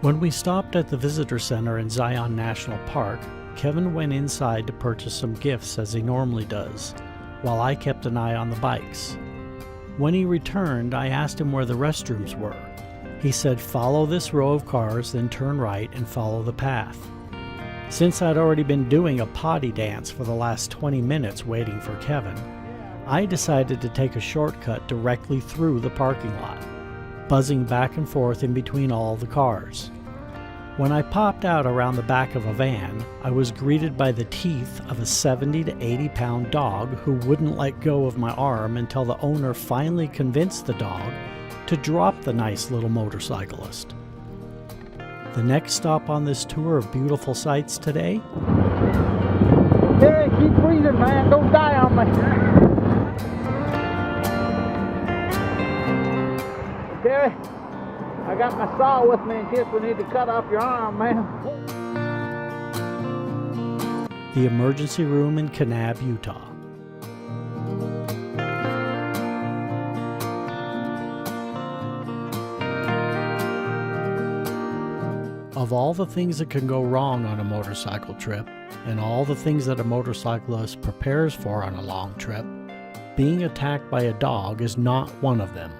When we stopped at the visitor center in Zion National Park, Kevin went inside to purchase some gifts as he normally does, while I kept an eye on the bikes. When he returned, I asked him where the restrooms were. He said, "Follow this row of cars, then turn right and follow the path." Since I'd already been doing a potty dance for the last 20 minutes waiting for Kevin, I decided to take a shortcut directly through the parking lot, buzzing back and forth in between all the cars. When I popped out around the back of a van, I was greeted by the teeth of a 70 to 80 pound dog who wouldn't let go of my arm until the owner finally convinced the dog to drop the nice little motorcyclist. The next stop on this tour of beautiful sights today? Hey, keep breathing, man. Don't die on me. Terry, I got my saw with me in case we need to cut off your arm, man. The emergency room in Kanab, Utah. Of all the things that can go wrong on a motorcycle trip, and all the things that a motorcyclist prepares for on a long trip, being attacked by a dog is not one of them.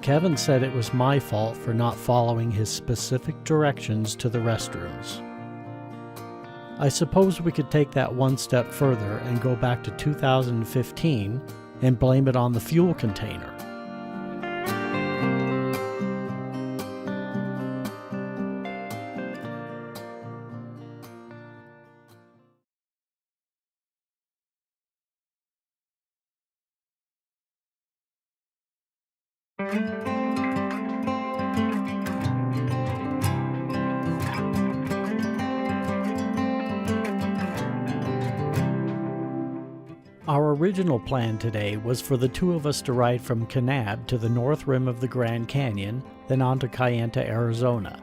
Kevin said it was my fault for not following his specific directions to the restrooms. I suppose we could take that one step further and go back to 2015 and blame it on the fuel container. Our original plan today was for the two of us to ride from Kanab to the north rim of the Grand Canyon, then on to Kayenta, Arizona.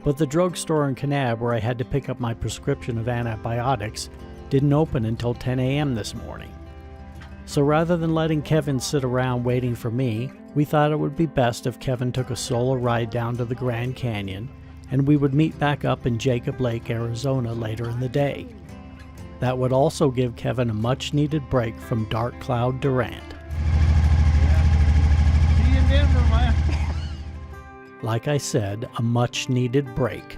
But the drugstore in Kanab where I had to pick up my prescription of antibiotics didn't open until 10 a.m. this morning. So rather than letting Kevin sit around waiting for me, we thought it would be best if Kevin took a solo ride down to the Grand Canyon, and we would meet back up in Jacob Lake, Arizona later in the day. That would also give Kevin a much-needed break from Dark Cloud Durant. See you in Denver, man. Like I said, a much-needed break.